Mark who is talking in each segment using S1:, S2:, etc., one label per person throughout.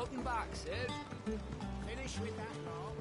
S1: Welcome back, Sid. Finish with that mark.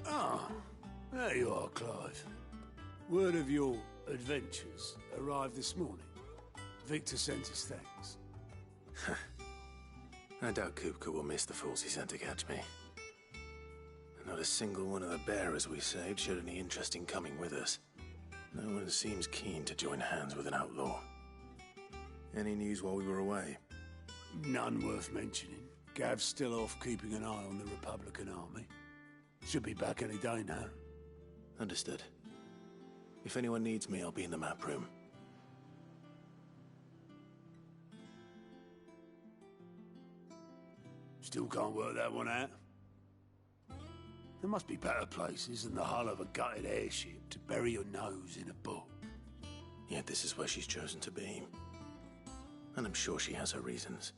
S2: Ah, there you are, Clive. Word of your adventures arrived this morning. Victor sent his thanks.
S3: I doubt Kupka will miss the fools he sent to catch me. Not a single one of the bearers we saved showed any interest in coming with us. No one seems keen to join hands with an outlaw. Any news while we were away?
S2: None worth mentioning. Gav's still off keeping an eye on the Republican army. Should be back any day now.
S3: Understood. If anyone needs me, I'll be in the map room.
S2: Still can't work that one out. There must be better places than the hull of a gutted airship to bury your nose in a book.
S3: Yet this is where she's chosen to be. And I'm sure she has her reasons.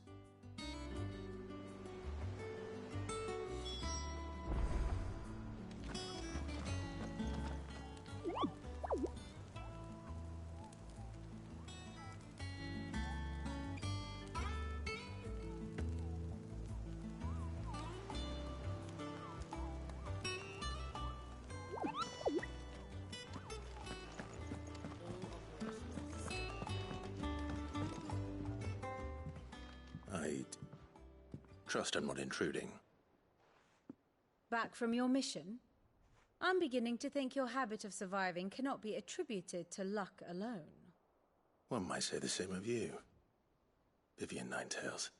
S3: I'd trust I'm not intruding.
S4: Back from your mission? I'm beginning to think your habit of surviving cannot be attributed to luck alone.
S3: One might say the same of you, Vivian Ninetails.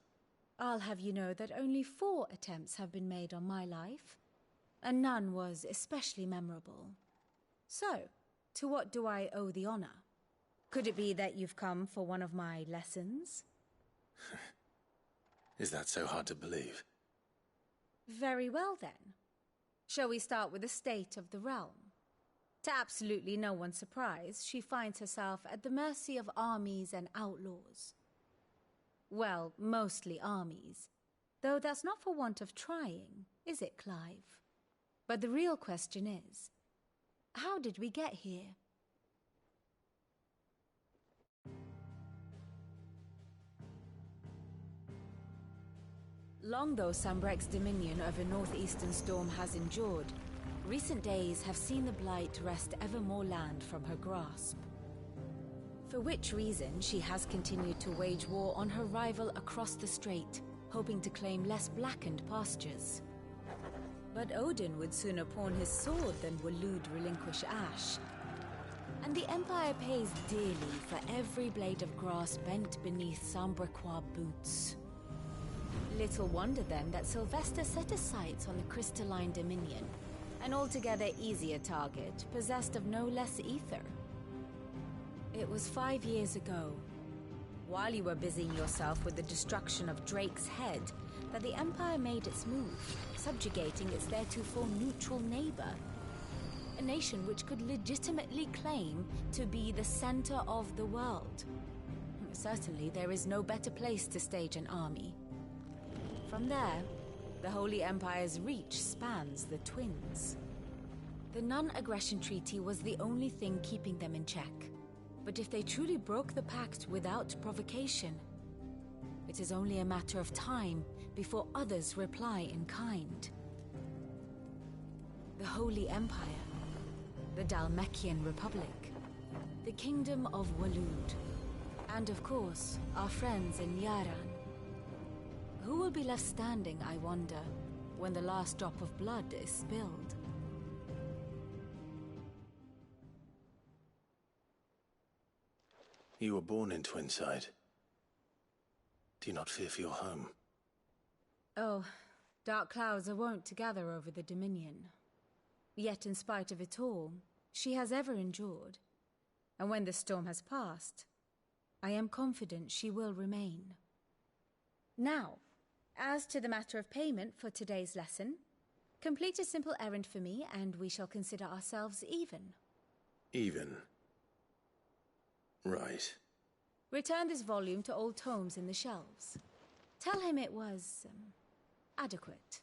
S4: I'll have you know that only 4 attempts have been made on my life, and none was especially memorable. So, to what do I owe the honor? Could it be that you've come for one of my lessons?
S3: Is that so hard to believe?
S4: Very well, then. Shall we start with the state of the realm? To absolutely no one's surprise, she finds herself at the mercy of armies and outlaws. Well, mostly armies. Though that's not for want of trying, is it, Clive? But the real question is, how did we get here? Long though Sanbreque's dominion over northeastern Storm has endured, recent days have seen the Blight wrest ever more land from her grasp. For which reason she has continued to wage war on her rival across the strait, hoping to claim less blackened pastures. But Odin would sooner pawn his sword than Waloed relinquish Ash. And the Empire pays dearly for every blade of grass bent beneath Sanbrequois boots. Little wonder then that Sylvester set his sights on the Crystalline Dominion, an altogether easier target, possessed of no less ether. It was 5 years ago, while you were busying yourself with the destruction of Drake's Head, that the Empire made its move, subjugating its theretofore neutral neighbor. A nation which could legitimately claim to be the center of the world. Certainly there is no better place to stage an army. From there, the Holy Empire's reach spans the Twins. The non-aggression treaty was the only thing keeping them in check. But if they truly broke the pact without provocation, it is only a matter of time before others reply in kind. The Holy Empire, the Dhalmekian Republic, the Kingdom of Waloed, and of course, our friends in Yaran. Who will be left standing, I wonder, when the last drop of blood is spilled?
S3: You were born in Twinside. Do you not fear for your home?
S4: Oh, dark clouds are wont to gather over the Dominion. Yet in spite of it all, she has ever endured. And when the storm has passed, I am confident she will remain. Now, as to the matter of payment for today's lesson, complete a simple errand for me and we shall consider ourselves even.
S3: Even? Right.
S4: Return this volume to old tomes in the shelves. Tell him it was adequate.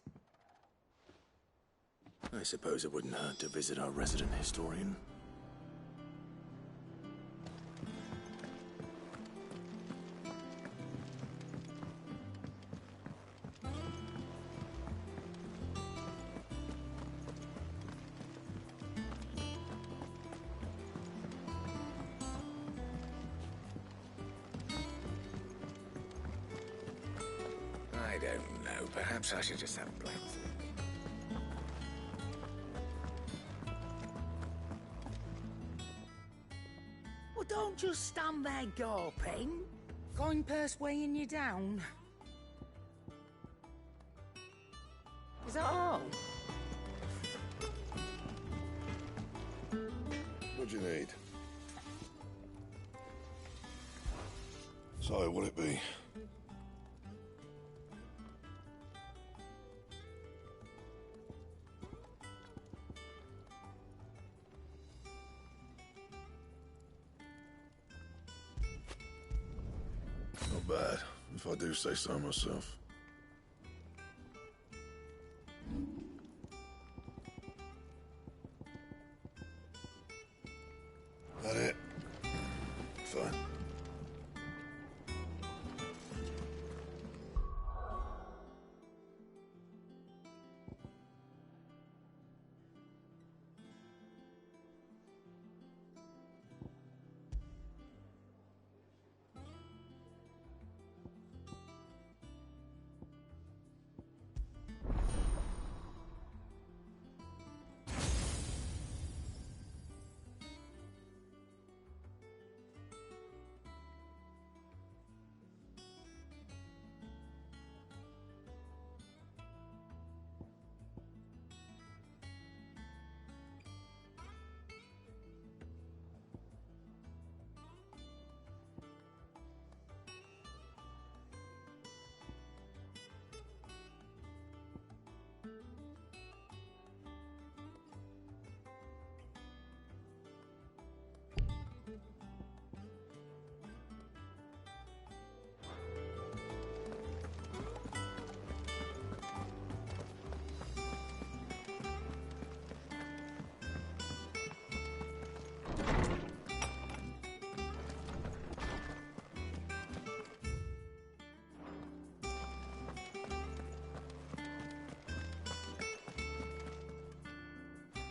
S3: I suppose it wouldn't hurt to visit our resident historian.
S1: I don't know. Perhaps I should just have a glance. Well, don't just stand there gawping. Going purse weighing you down. Is that all?
S5: What do you need? So, what'll it be? Not bad, if I do say so myself. That it? Fine.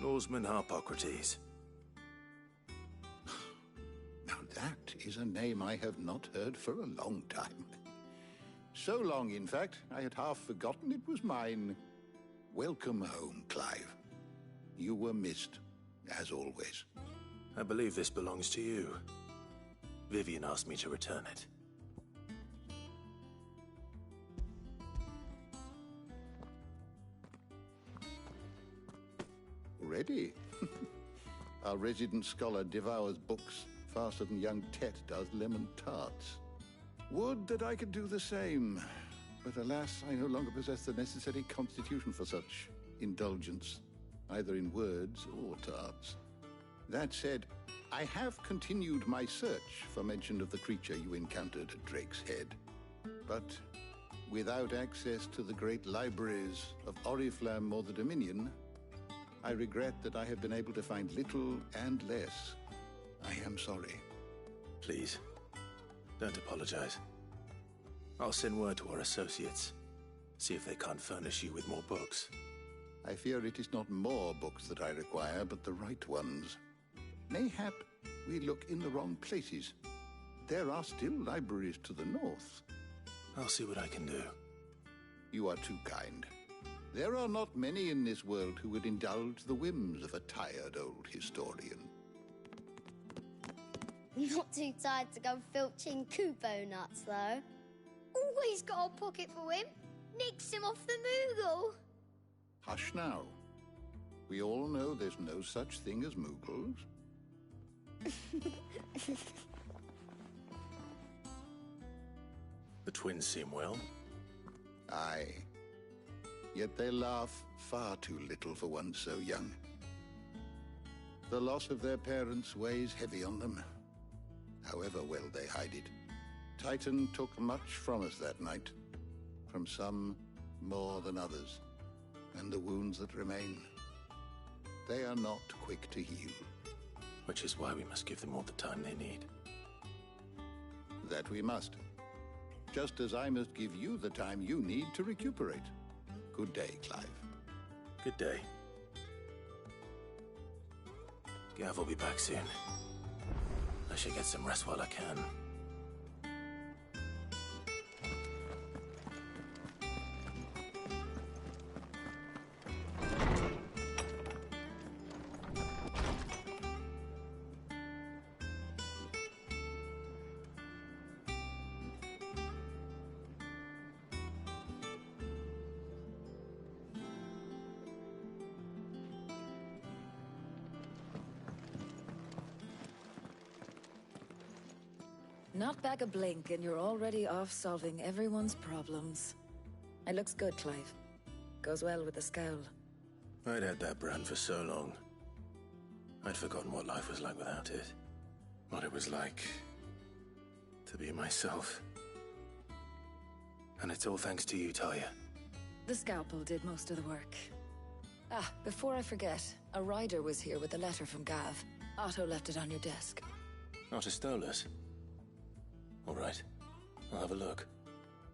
S3: Norseman Harpocrates.
S6: Now that is a name I have not heard for a long time. So long, in fact, I had half forgotten it was mine. Welcome home, Clive. You were missed, as always.
S3: I believe this belongs to you. Vivian asked me to return it.
S6: Ready? Our resident scholar devours books faster than young Tet does lemon tarts. Would that I could do the same, but alas, I no longer possess the necessary constitution for such indulgence, either in words or tarts. That said, I have continued my search for mention of the creature you encountered at Drake's Head. But without access to the great libraries of Oriflamme or the Dominion, I regret that I have been able to find little and less. I am sorry.
S3: Please, don't apologize. I'll send word to our associates. See if they can't furnish you with more books.
S6: I fear it is not more books that I require, but the right ones. Mayhap we look in the wrong places. There are still libraries to the north.
S3: I'll see what I can do.
S6: You are too kind. There are not many in this world who would indulge the whims of a tired old historian.
S7: Not too tired to go filching Kupo nuts, though. Always got a pocket for him. Nicks him off the Moogle.
S6: Hush now. We all know there's no such thing as Moogles.
S3: The twins seem well.
S6: Aye. Yet they laugh far too little for one so young. The loss of their parents weighs heavy on them, however well they hide it. Titan took much from us that night, from some more than others, and the wounds that remain, they are not quick to heal.
S3: Which is why we must give them all the time they need.
S6: That we must. Just as I must give you the time you need to recuperate. Good day, Clive.
S3: Good day. Gav will be back soon. I should get some rest while I can.
S8: Not back a blink and you're already off solving everyone's problems. It looks good, Clive. Goes well with the scowl.
S3: I'd had that brand for so long. I'd forgotten what life was like without it. What it was like to be myself. And it's all thanks to you, Talia.
S8: The scalpel did most of the work. Ah, before I forget, a rider was here with a letter from Gav. Otto left it on your desk.
S3: Not a Stolas. All right, I'll have a look.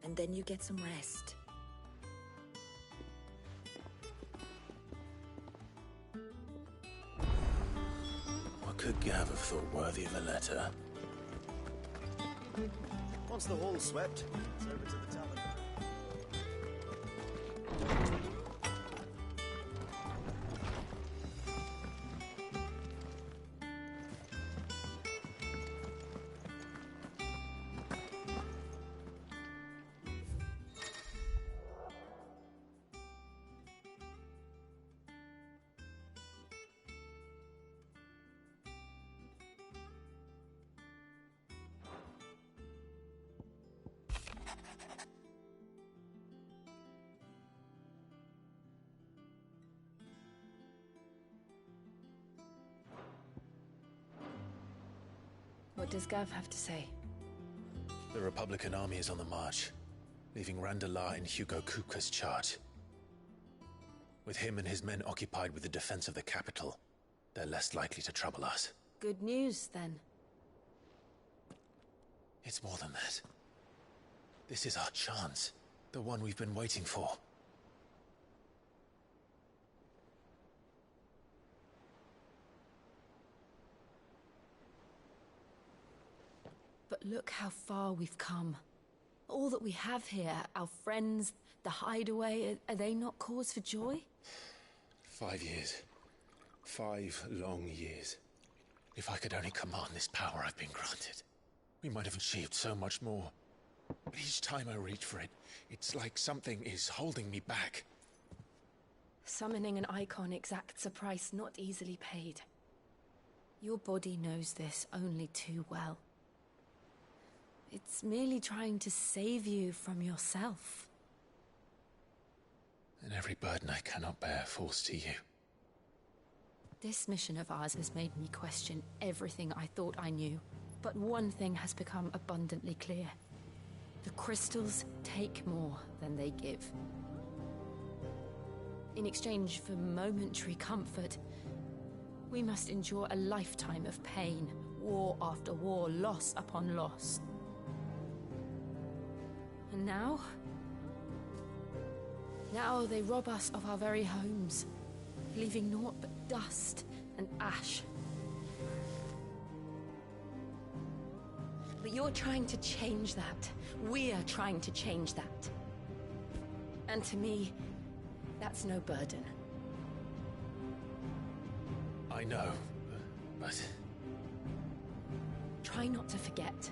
S8: And then you get some rest.
S3: What could Gav have thought worthy of a letter?
S9: Once the hall's swept, it's over to the tavern.
S8: What does Gav have to say?
S3: The Republican army is on the march, leaving Randalar in Hugo Kupka's charge. With him and his men occupied with the defense of the capital, they're less likely to trouble us.
S8: Good news, then.
S3: It's more than that. This is our chance, the one we've been waiting for.
S4: But look how far we've come. All that we have here, our friends, the hideaway, are they not cause for joy?
S3: 5 years. 5 long years. If I could only command this power I've been granted, we might have achieved so much more. But each time I reach for it, it's like something is holding me back.
S4: Summoning an icon exacts a price not easily paid. Your body knows this only too well. It's merely trying to save you from yourself.
S3: And every burden I cannot bear falls to you.
S4: This mission of ours has made me question everything I thought I knew. But one thing has become abundantly clear. The crystals take more than they give.
S10: In exchange for momentary comfort, we must endure a lifetime of pain, war after war, loss upon loss. And now? Now they rob us of our very homes, leaving naught but dust and ash. But you're trying to change that. We're trying to change that. And to me, that's no burden.
S3: I know, but...
S10: Try not to forget.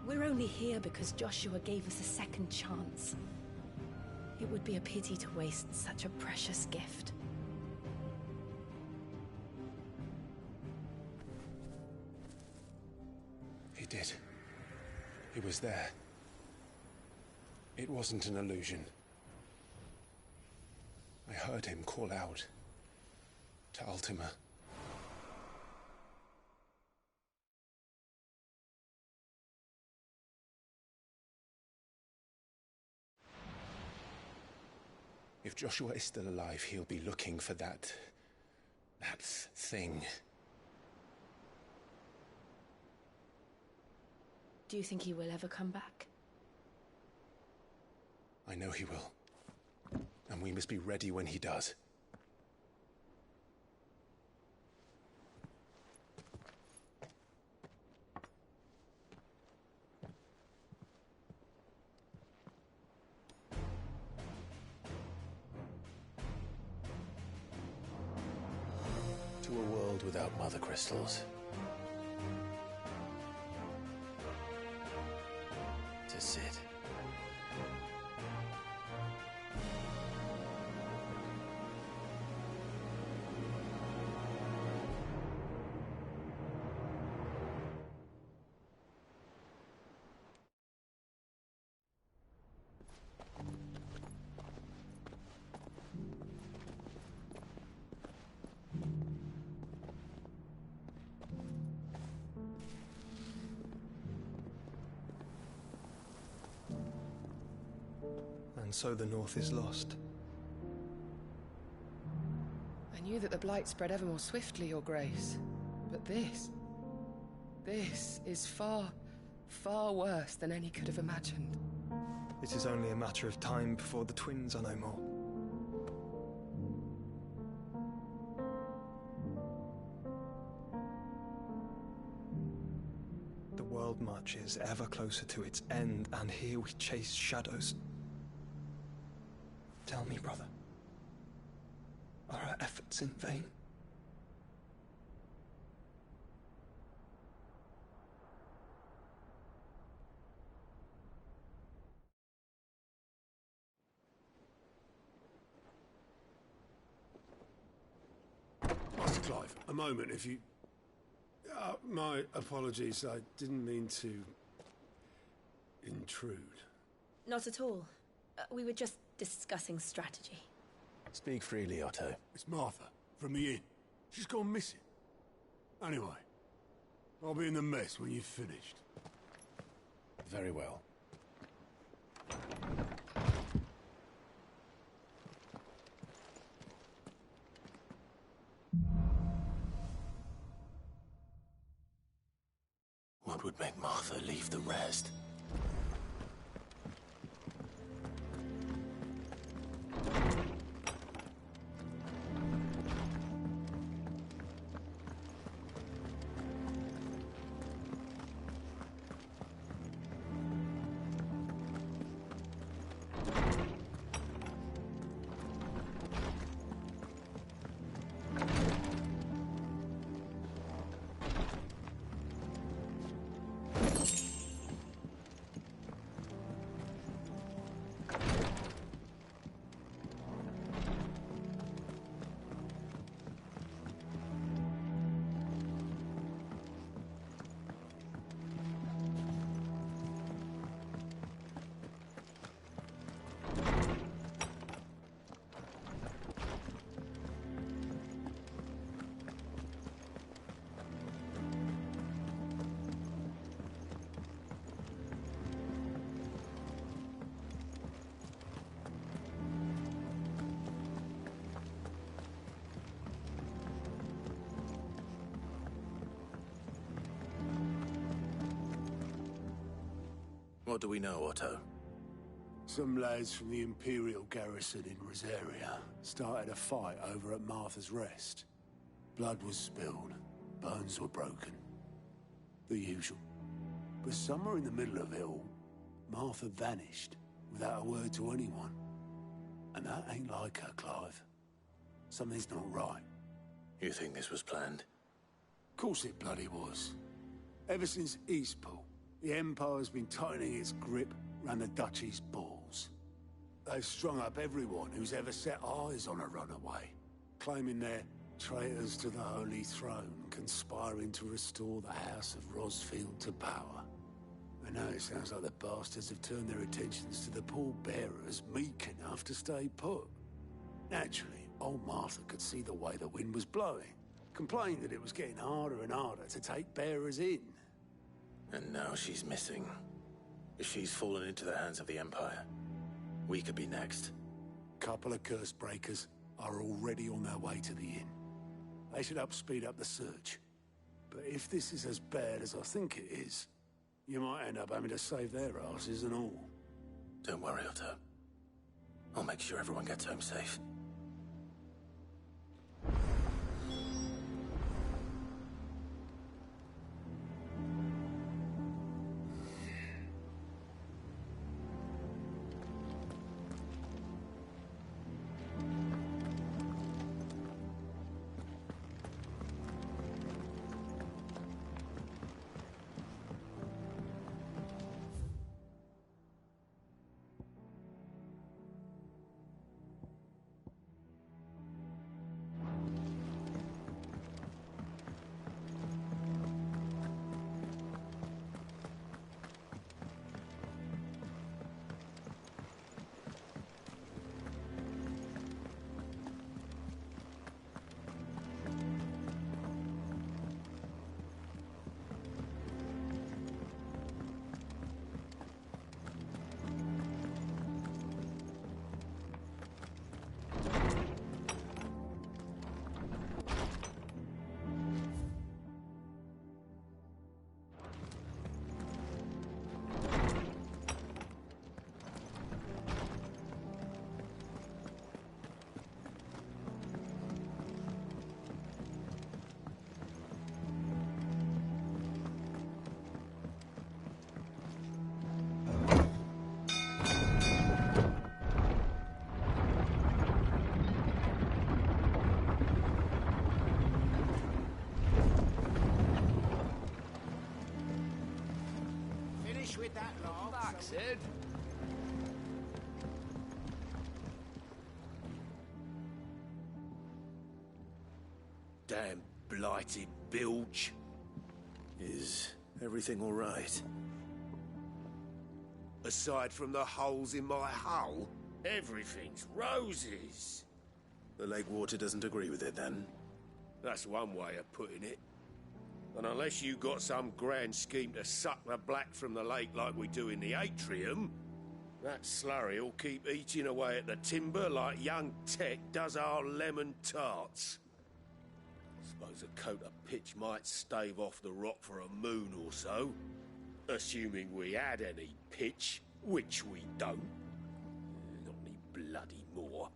S10: We're only here because Joshua gave us a second chance. It would be a pity to waste such a precious gift.
S3: He did. He was there. It wasn't an illusion. I heard him call out to Ultima. If Joshua is still alive, he'll be looking for that thing.
S10: Do you think he will ever come back?
S3: I know he will. And we must be ready when he does. To a world without mother crystals. To Cid.
S11: And so the North is lost.
S12: I knew that the Blight spread ever more swiftly, Your Grace. But this is far, far worse than any could have imagined.
S11: It is only a matter of time before the twins are no more. The world marches ever closer to its end, and here we chase shadows. Tell me, brother, are our efforts in vain?
S2: Master Clive, a moment, if you... my apologies, I didn't mean to... intrude.
S10: Not at all. We were just discussing strategy.
S3: Speak freely, Otto.
S2: It's Martha, from the inn. She's gone missing. Anyway, I'll be in the mess when you've finished.
S3: Very well. What would make Martha leave the rest? What do we know, Otto?
S2: Some lads from the Imperial garrison in Rosaria started a fight over at Martha's Rest. Blood was spilled, bones were broken. The usual. But somewhere in the middle of it all, Martha vanished without a word to anyone. And that ain't like her, Clive. Something's not right.
S3: You think this was planned?
S2: Of course it bloody was. Ever since Eastpool, the Empire's been tightening its grip round the Duchy's balls. They've strung up everyone who's ever set eyes on a runaway, claiming they're traitors to the Holy Throne, conspiring to restore the House of Rosfield to power. And now it sounds like the bastards have turned their attentions to the pallbearers meek enough to stay put. Naturally, old Martha could see the way the wind was blowing, complained that it was getting harder and harder to take bearers in.
S3: And now she's missing. If she's fallen into the hands of the Empire, we could be next.
S2: Couple of curse breakers are already on their way to the inn. They should help speed up the search. But if this is as bad as I think it is, you might end up having to save their asses and all.
S3: Don't worry, Otto. I'll make sure everyone gets home safe.
S1: With that log. That's it.
S3: Damn blighted bilge. Is everything all right?
S13: Aside from the holes in my hull, everything's roses.
S3: The lake water doesn't agree with it, then?
S13: That's one way of putting it. And unless you got some grand scheme to suck the black from the lake like we do in the atrium, that slurry'll keep eating away at the timber like young Tech does our lemon tarts. Suppose a coat of pitch might stave off the rot for a moon or so, assuming we had any pitch, which we don't. Not any bloody more.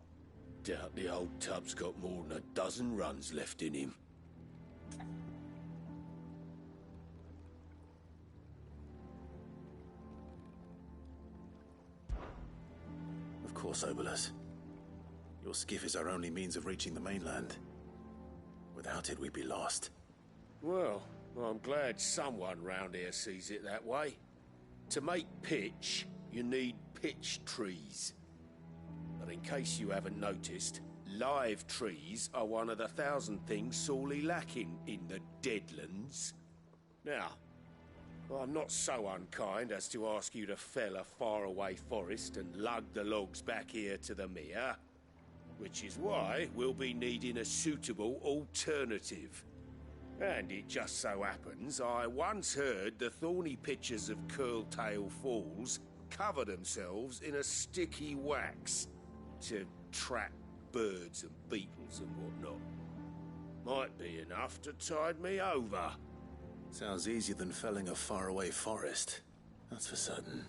S13: Doubt the old tub's got more than a dozen runs left in him.
S3: Of course, Obolus. Your skiff is our only means of reaching the mainland. Without it, we'd be lost.
S13: Well, I'm glad someone round here sees it that way. To make pitch, you need pitch trees. But in case you haven't noticed, live trees are one of the 1,000 things sorely lacking in the Deadlands. Now, I'm not so unkind as to ask you to fell a faraway forest and lug the logs back here to the mere, which is why we'll be needing a suitable alternative. And it just so happens I once heard the thorny pitchers of Curltail Falls cover themselves in a sticky wax to trap birds and beetles and whatnot. Might be enough to tide me over.
S3: Sounds easier than felling a faraway forest. That's for certain.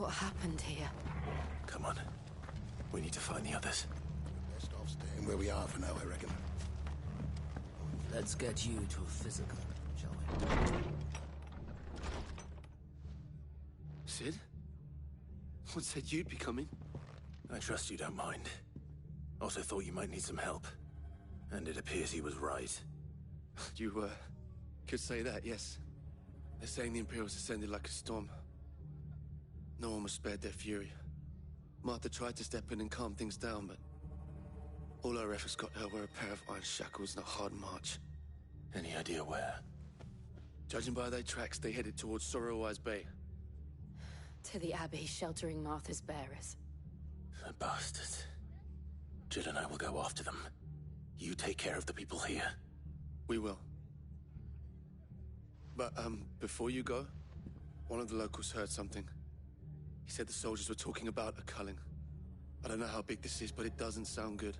S8: What happened here?
S3: Come on. We need to find the others.
S5: Best off staying where we are for now, I reckon.
S14: Let's get you to a physical, shall we?
S15: Sid? What said you'd be coming?
S3: I trust you don't mind. Also thought you might need some help. And it appears he was right.
S15: You, could say that, yes. They're saying the Imperials ascended like a storm. No one was spared their fury. Martha tried to step in and calm things down, but all our efforts got her were a pair of iron shackles and a hard march.
S3: Any idea where?
S15: Judging by their tracks, they headed towards Sorrowwise Bay.
S10: To the Abbey, sheltering Martha's bearers.
S3: The bastards. Jill and I will go after them. You take care of the people here.
S15: We will. But, before you go, one of the locals heard something. He said the soldiers were talking about a culling. I don't know how big this is, but it doesn't sound good.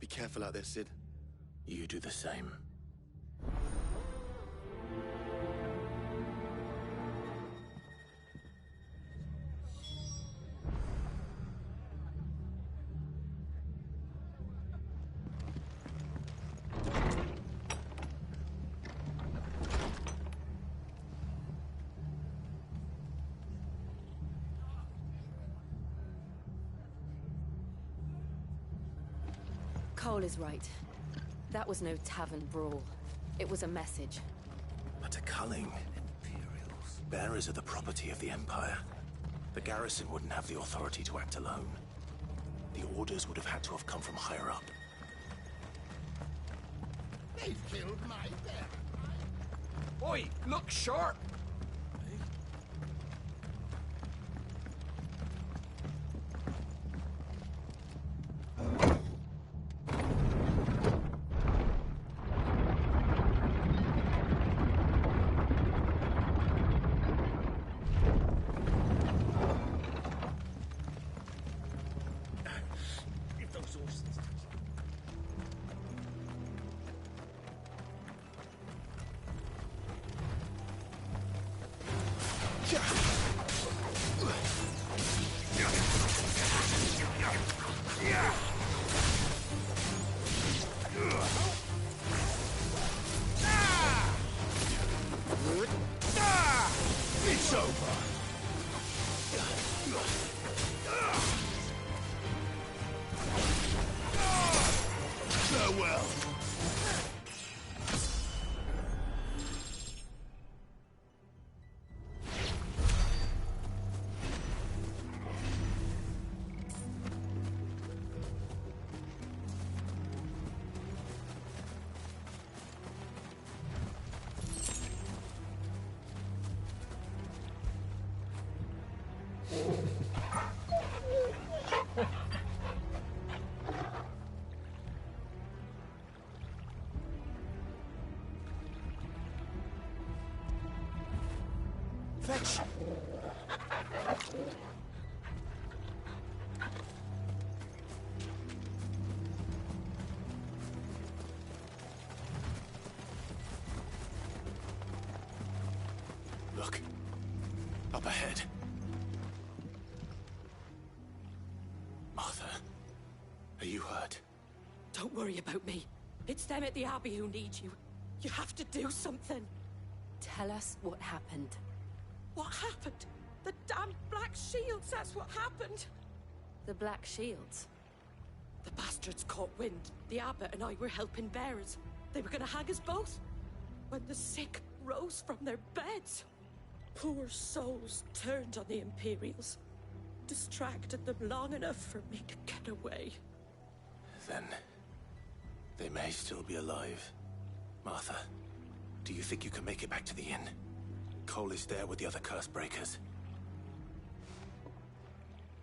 S15: Be careful out there, Sid.
S3: You do the same.
S10: Cole is right. That was no tavern brawl. It was a message.
S3: But a culling.
S14: Imperials.
S3: Bearers are the property of the Empire. The garrison wouldn't have the authority to act alone. The orders would have had to have come from higher up.
S5: They've killed my bear.
S16: Oi, look sharp!
S5: It's over. Farewell.
S16: Fetch!
S3: Look. Up ahead. Martha, are you hurt?
S10: Don't worry about me. It's them at the Abbey who need you. You have to do something. Tell us what happened.
S17: What happened? The damn Black Shields, that's what happened.
S10: The Black Shields?
S17: The bastards caught wind. The abbot and I were helping bearers. They were gonna hang us both. When the sick rose from their beds, poor souls turned on the Imperials. Distracted them long enough for me to get away.
S3: Then, they may still be alive. Martha, do you think you can make it back to the inn? Cole is there with the other curse breakers.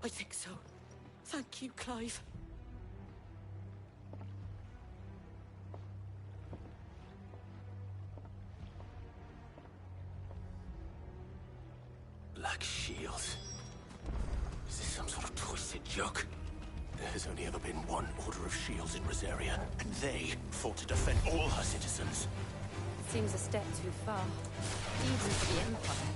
S17: I think so. Thank you, Clive.
S3: Black Shields. Is this some sort of twisted joke? There has only ever been one Order of Shields in Rosaria, and they fought to defend all her citizens.
S10: Seems a step too far, even for the Empire.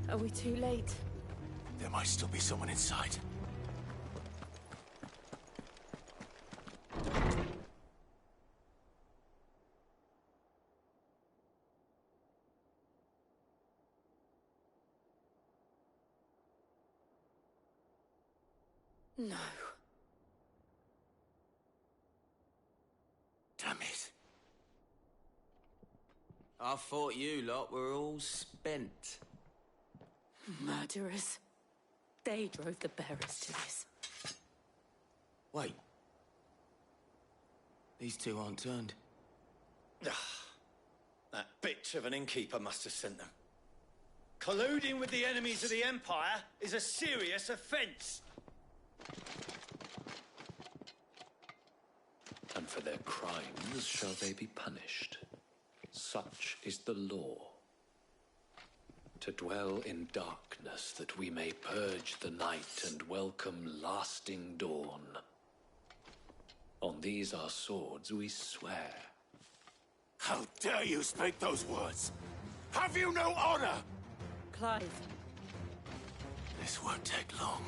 S10: Are we too late?
S3: There might still be someone inside.
S10: No.
S3: Damn it.
S14: I thought you lot were all spent.
S17: Murderers. They drove the bearers to this.
S14: Wait. These two aren't turned.
S9: That bitch of an innkeeper must have sent them. Colluding with the enemies of the Empire is a serious offence.
S16: And for their crimes shall they be punished. Such is the law. To dwell in darkness that we may purge the night and welcome lasting dawn. On these our swords we swear.
S13: How dare you speak those words? Have you no honor?
S17: Clive.
S3: This won't take long.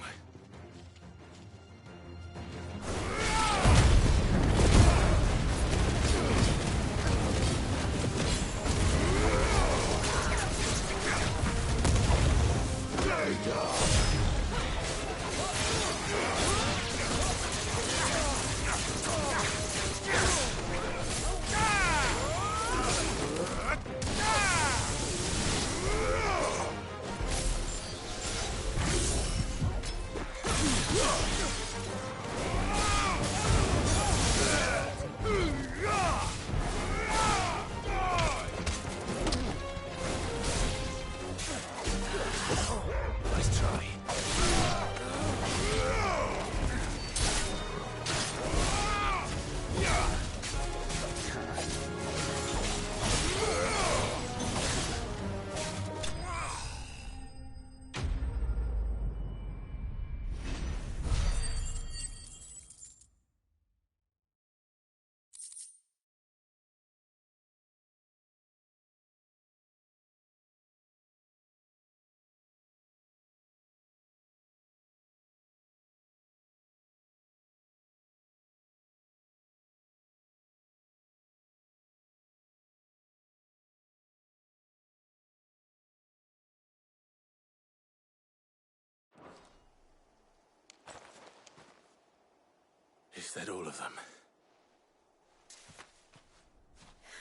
S3: Is that all of them?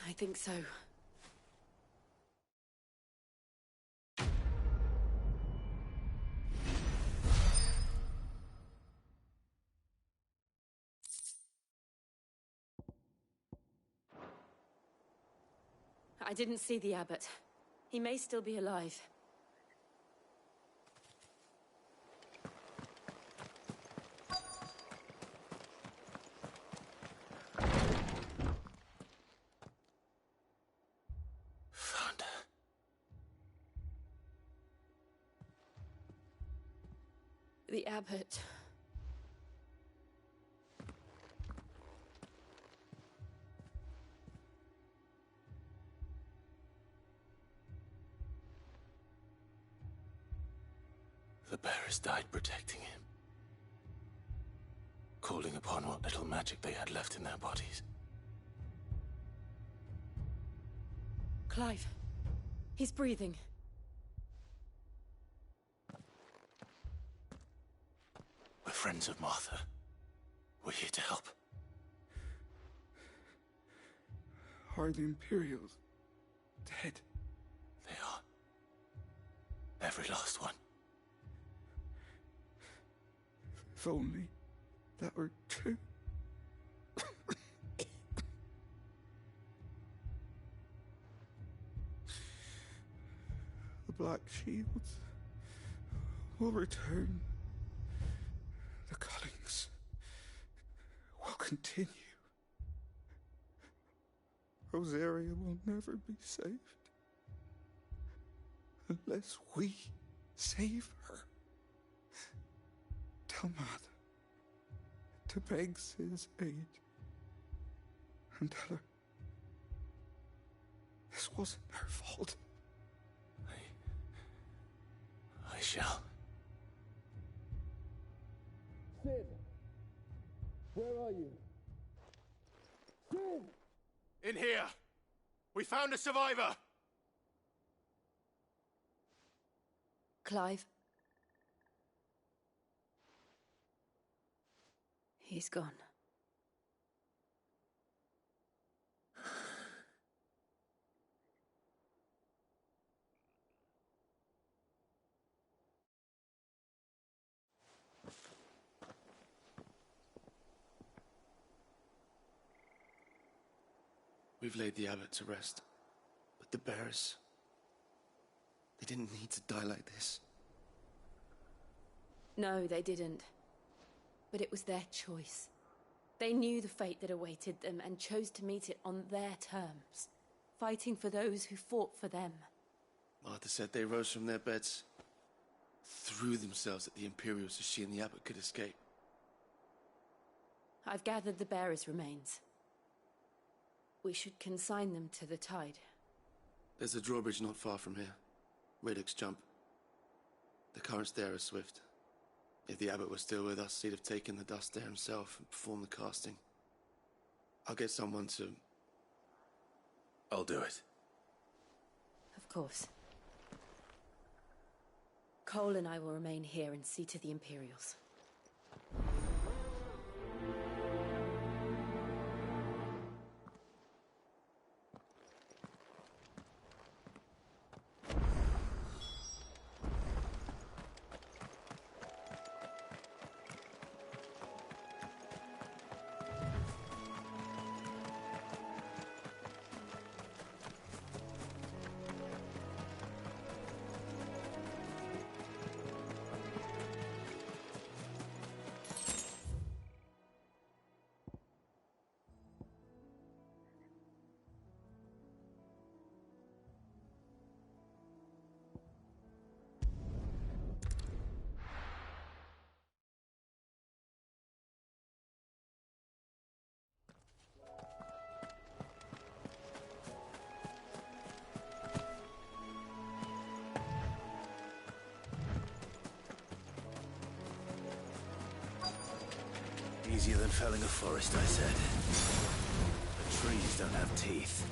S10: I think so. I didn't see the abbot. He may still be alive.
S17: The abbot.
S3: The bearers died protecting him, calling upon what little magic they had left in their bodies.
S17: Clive. He's breathing.
S3: We're friends of Martha. We're here to help.
S18: Are the Imperials dead?
S3: They are. Every last one.
S18: If only that were true. The Black Shields will return. The cuttings will continue. Rosaria will never be saved unless we save her. Tell Mother to beg Cid's aid and tell her this wasn't her fault.
S3: I shall.
S19: Cid! Where are you? Cid!
S3: In here! We found a survivor!
S17: Clive. He's gone.
S15: We've laid the abbot to rest, but the bearers, they didn't need to die like this.
S4: No, they didn't. But it was their choice. They knew the fate that awaited them and chose to meet it on their terms, fighting for those who fought for them.
S15: Martha said they rose from their beds, threw themselves at the Imperials so she and the abbot could escape.
S4: I've gathered the bearers' remains. We should consign them to the tide.
S15: There's a drawbridge not far from here. Radix Jump. The currents there are swift. If the abbot was still with us, he'd have taken the dust there himself and performed the casting. I'll get someone to...
S3: I'll do it.
S4: Of course. Cole and I will remain here and see to the Imperials.
S3: Easier than felling a forest, I said. The trees don't have teeth.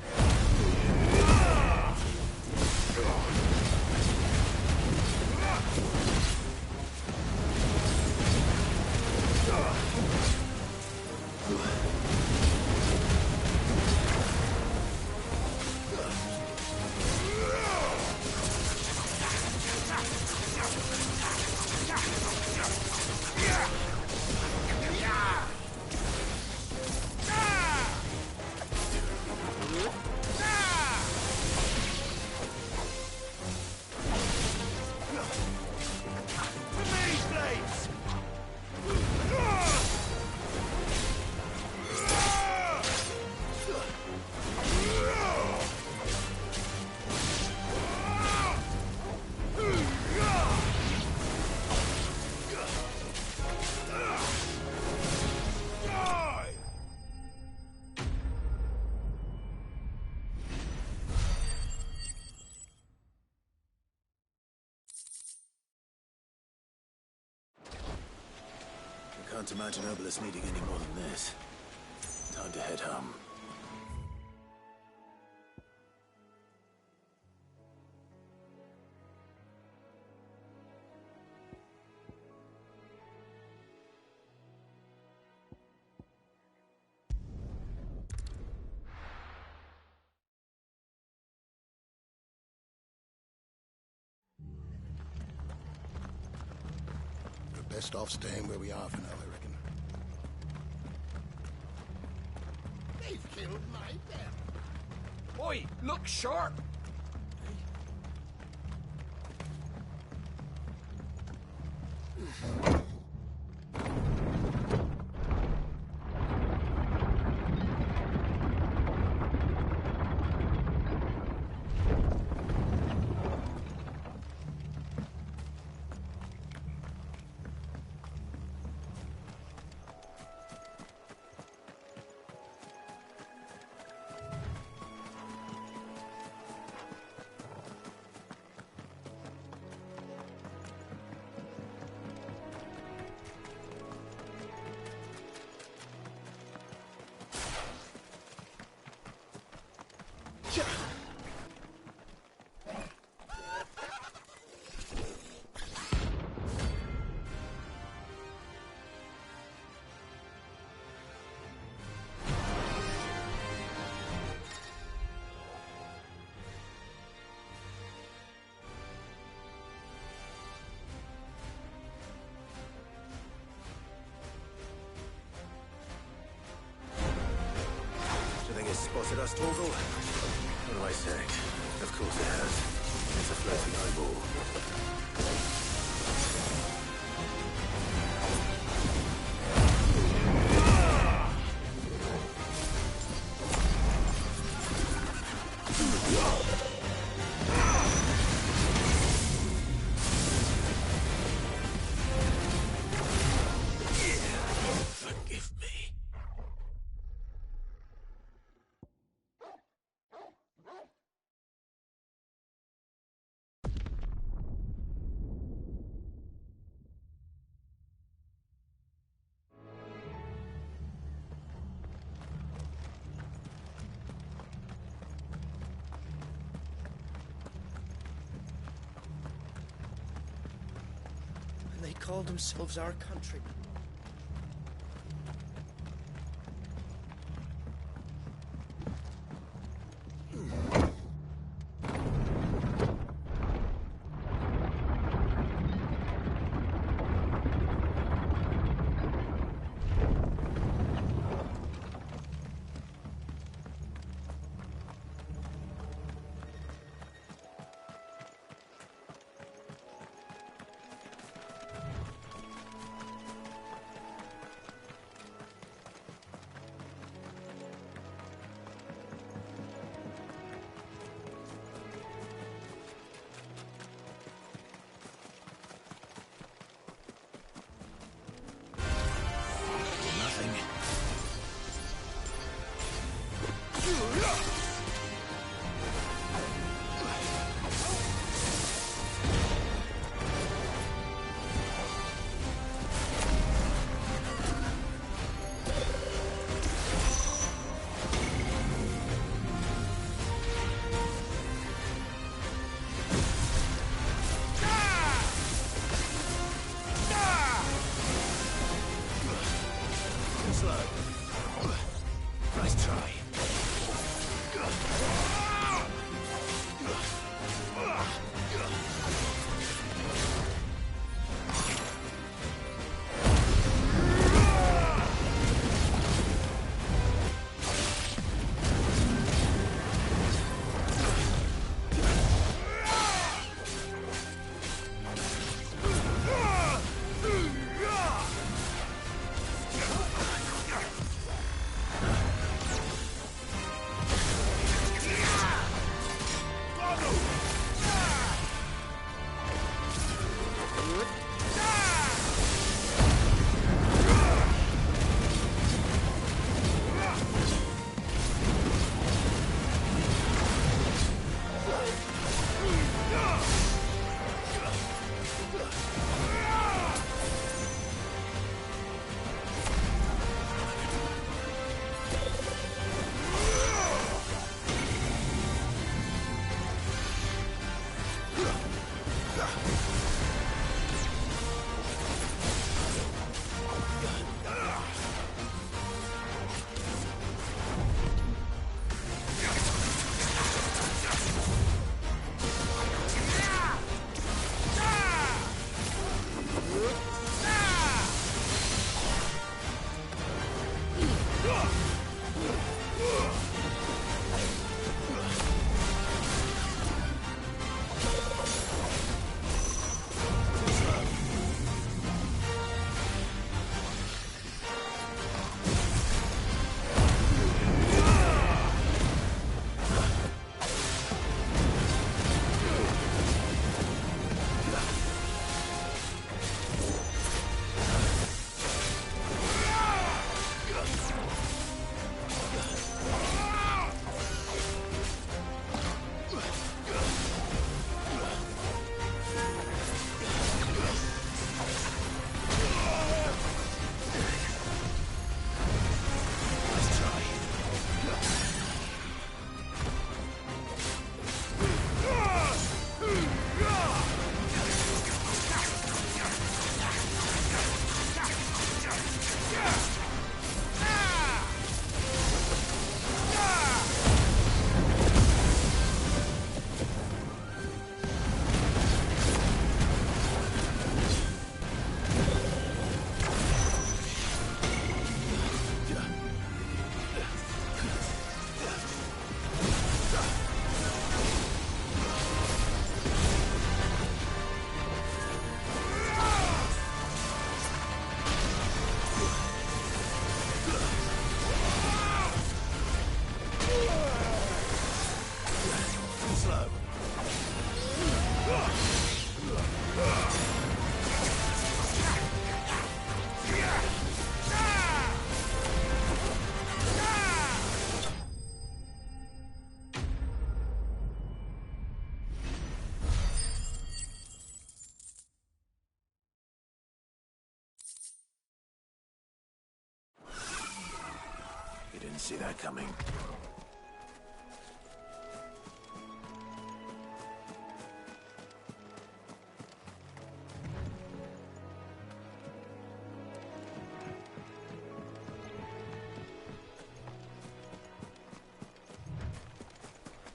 S3: Can't imagine Herbalist needing any more than this. Time to head home.
S5: We're best off staying where we are for now, I reckon. They've killed my bear.
S19: Oi, look sharp!
S3: Spotted us, Torgal? What do I say? Of course it has. It's a floating eyeball.
S1: They call themselves our countrymen.
S3: Nice try. Didn't see that coming.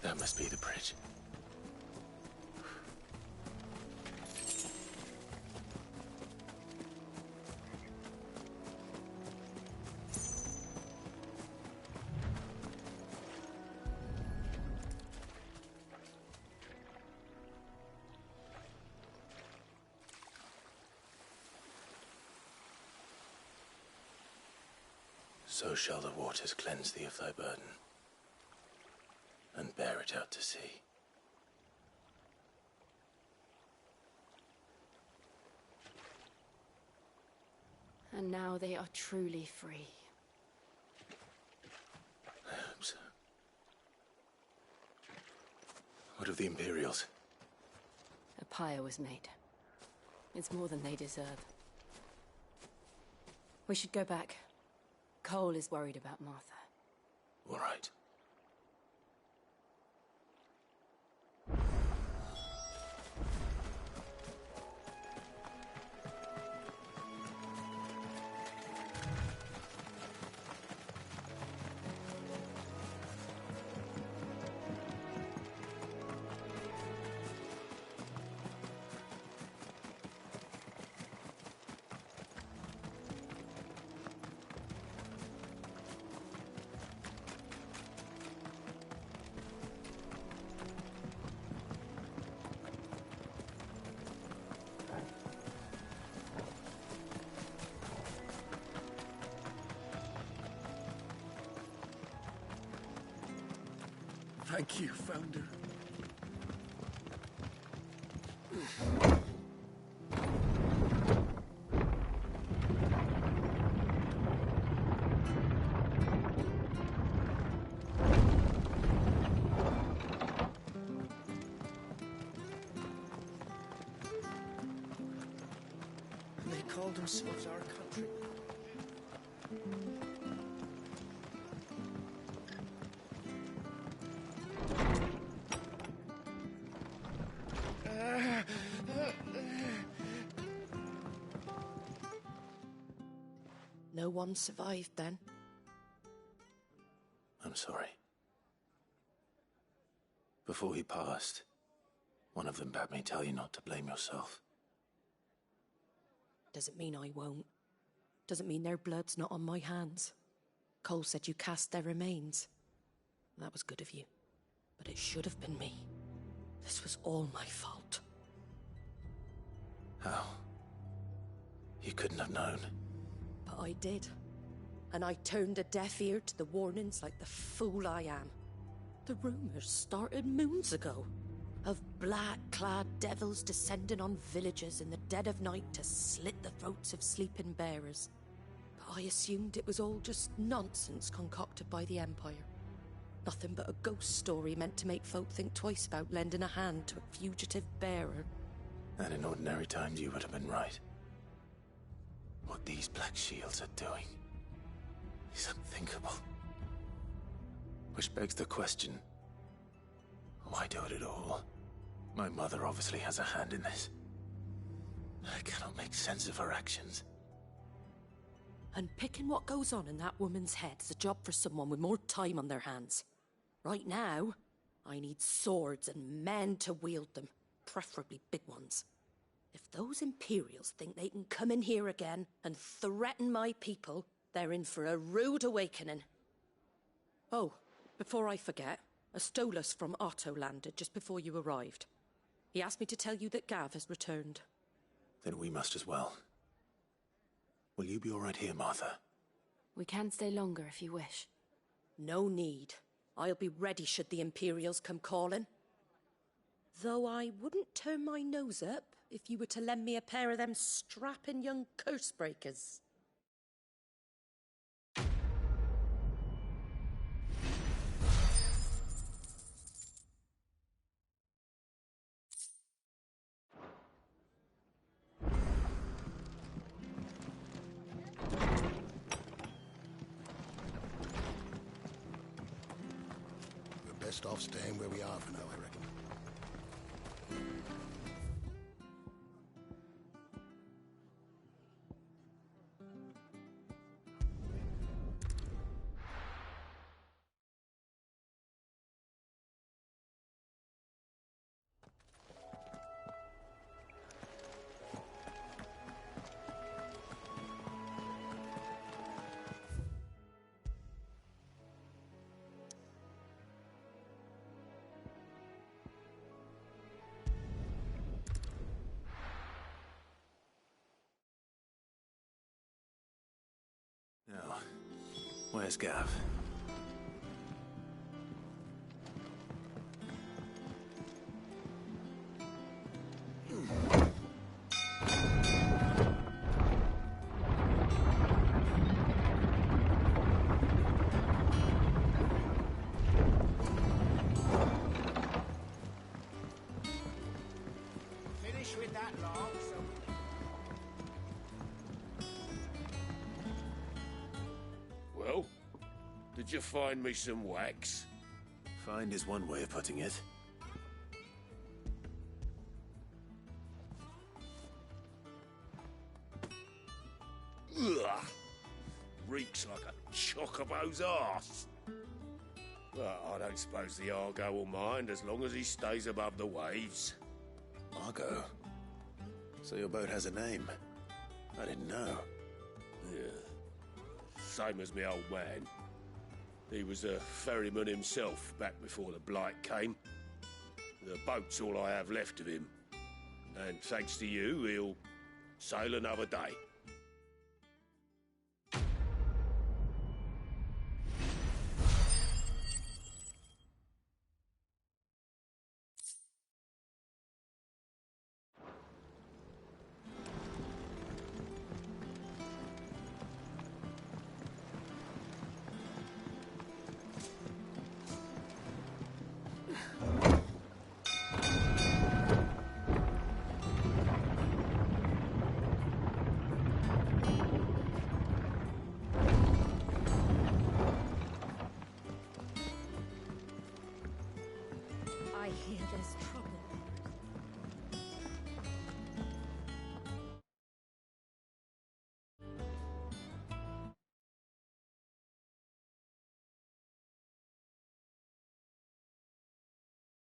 S3: That must be the bridge. So shall the waters cleanse thee of thy burden, and bear it out to sea.
S17: And now they are truly free.
S3: I hope so. What of the Imperials?
S17: A pyre was made. It's more than they deserve. We should go back. Cole is worried about Martha.
S3: All right.
S2: Thank you, Founder.
S1: They called themselves our country.
S17: no one survived then.
S3: I'm sorry. Before he passed, one of them bade me tell you not to blame yourself.
S17: Doesn't mean I won't. Doesn't mean their blood's not on my hands. Cole said you cast their remains. That was good of you. But it should have been me. This was all my fault.
S3: How? You couldn't have known.
S17: But I did. And I turned a deaf ear to the warnings like the fool I am. The rumours started moons ago. Of black-clad devils descending on villages in the dead of night to slit the throats of sleeping bearers. But I assumed it was all just nonsense concocted by the Empire. Nothing but a ghost story meant to make folk think twice about lending a hand to a fugitive bearer.
S3: And in ordinary times you would have been right. What these Black Shields are doing is unthinkable. Which begs the question, why do it at all? My mother obviously has a hand in this. I cannot make sense of her actions.
S17: And picking what goes on in that woman's head is a job for someone with more time on their hands. Right now, I need swords and men to wield them, preferably big ones. If those Imperials think they can come in here again and threaten my people, they're in for a rude awakening. Oh, before I forget, a Stolas from Otto landed just before you arrived. He asked me to tell you that Gav has returned.
S3: Then we must as well. Will you be all right here, Martha?
S10: We can stay longer if you wish.
S17: No need. I'll be ready should the Imperials come calling. Though I wouldn't turn my nose up if you were to lend me a pair of them strapping young curse breakers.
S5: Best off staying where we are for now, I reckon.
S3: Now, where's Gav?
S1: Finish with that log, so...
S13: Well, did you find me some wax?
S3: Find is one way of putting it.
S13: Ugh! Reeks like a chocobo's arse. But I don't suppose the Argo will mind as long as he stays above the waves.
S3: Argo? So your boat has a name? I didn't know.
S13: Yeah. Same as me old man. He was a ferryman himself back before the Blight came. The boat's all I have left of him. And thanks to you, he'll sail another day.
S4: I hear there's trouble.